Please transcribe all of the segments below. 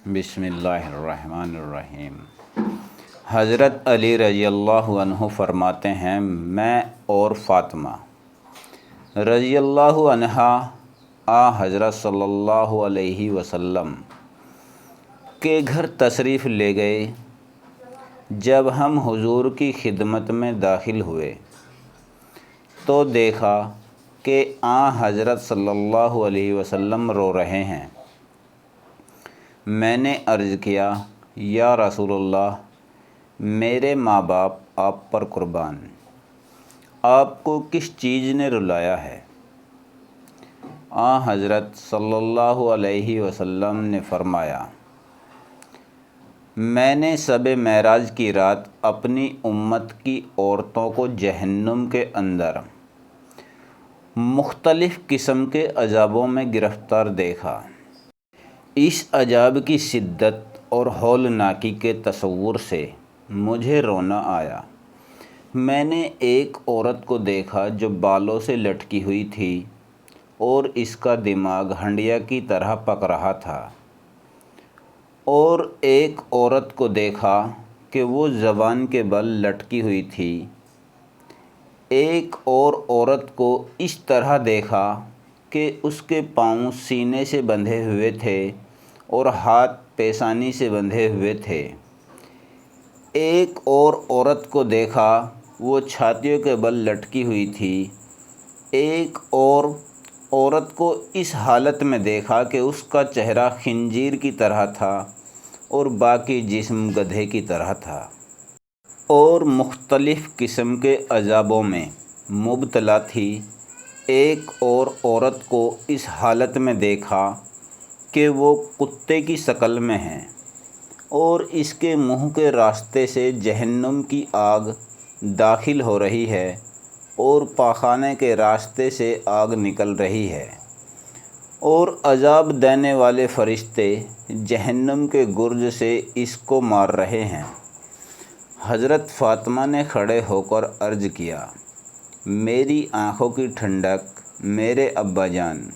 بسم اللہ الرحمن الرحیم۔ حضرت علی رضی اللہ عنہ فرماتے ہیں، میں اور فاطمہ رضی اللہ عنہا حضرت صلی اللہ علیہ وسلم کے گھر تشریف لے گئے۔ جب ہم حضور کی خدمت میں داخل ہوئے تو دیکھا کہ حضرت صلی اللہ علیہ وسلم رو رہے ہیں۔ میں نے عرض کیا، یا رسول اللہ، میرے ماں باپ آپ پر قربان، آپ کو کس چیز نے رلایا ہے؟ حضرت صلی اللہ علیہ وسلم نے فرمایا، میں نے شب معراج کی رات اپنی امت کی عورتوں کو جہنم کے اندر مختلف قسم کے عذابوں میں گرفتار دیکھا۔ اس عذاب کی شدت اور ہولناکی کے تصور سے مجھے رونا آیا۔ میں نے ایک عورت کو دیکھا جو بالوں سے لٹکی ہوئی تھی اور اس کا دماغ ہنڈیا کی طرح پک رہا تھا، اور ایک عورت کو دیکھا کہ وہ زبان کے بل لٹکی ہوئی تھی۔ ایک اور عورت کو اس طرح دیکھا کہ اس کے پاؤں سینے سے بندھے ہوئے تھے اور ہاتھ پیشانی سے بندھے ہوئے تھے۔ ایک اور عورت کو دیکھا، وہ چھاتیوں کے بل لٹکی ہوئی تھی۔ ایک اور عورت کو اس حالت میں دیکھا کہ اس کا چہرہ خنزیر کی طرح تھا اور باقی جسم گدھے کی طرح تھا، اور مختلف قسم کے عذابوں میں مبتلا تھی۔ ایک اور عورت کو اس حالت میں دیکھا کہ وہ کتے کی شکل میں ہے اور اس کے منہ کے راستے سے جہنم کی آگ داخل ہو رہی ہے اور پاخانے کے راستے سے آگ نکل رہی ہے، اور عذاب دینے والے فرشتے جہنم کے گرج سے اس کو مار رہے ہیں۔ حضرت فاطمہ نے کھڑے ہو کر عرض کیا، میری آنکھوں کی ٹھنڈک میرے ابا جان،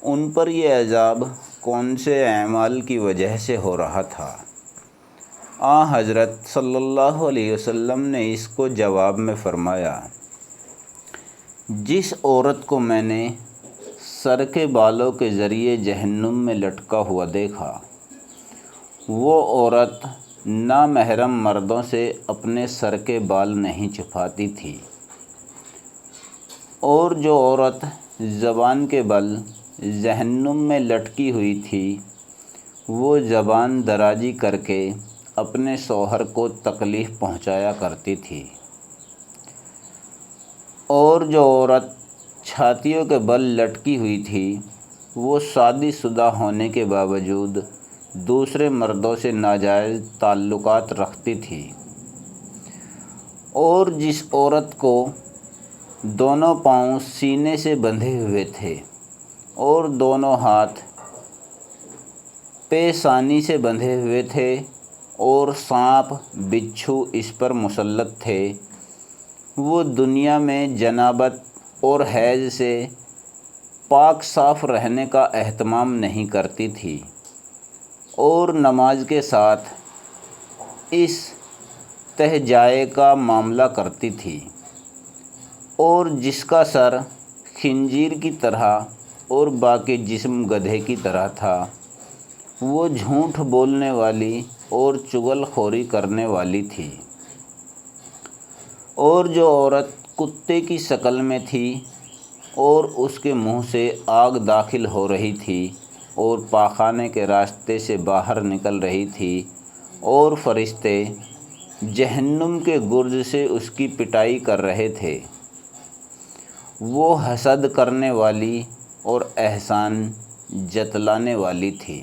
ان پر یہ عذاب کون سے اعمال کی وجہ سے ہو رہا تھا؟ حضرت صلی اللہ علیہ وسلم نے اس کو جواب میں فرمایا، جس عورت کو میں نے سر کے بالوں کے ذریعے جہنم میں لٹکا ہوا دیکھا، وہ عورت نامحرم مردوں سے اپنے سر کے بال نہیں چھپاتی تھی، اور جو عورت زبان کے بل جہنم میں لٹکی ہوئی تھی، وہ زبان درازی کر کے اپنے شوہر کو تکلیف پہنچایا کرتی تھی، اور جو عورت چھاتیوں کے بل لٹکی ہوئی تھی، وہ شادی شدہ ہونے کے باوجود دوسرے مردوں سے ناجائز تعلقات رکھتی تھی، اور جس عورت کو دونوں پاؤں سینے سے بندھے ہوئے تھے اور دونوں ہاتھ پیشانی سے بندھے ہوئے تھے اور سانپ بچھو اس پر مسلط تھے، وہ دنیا میں جنابت اور حیض سے پاک صاف رہنے کا اہتمام نہیں کرتی تھی، اور نماز کے ساتھ اس تہجائے کا معاملہ کرتی تھی، اور جس کا سر خنزیر کی طرح اور باقی جسم گدھے کی طرح تھا، وہ جھوٹ بولنے والی اور چغل خوری کرنے والی تھی۔ اور جو عورت کتے کی شکل میں تھی اور اس کے منہ سے آگ داخل ہو رہی تھی اور پاخانے کے راستے سے باہر نکل رہی تھی، اور فرشتے جہنم کے گرج سے اس کی پٹائی کر رہے تھے، وہ حسد کرنے والی اور احسان جتلانے والی تھی۔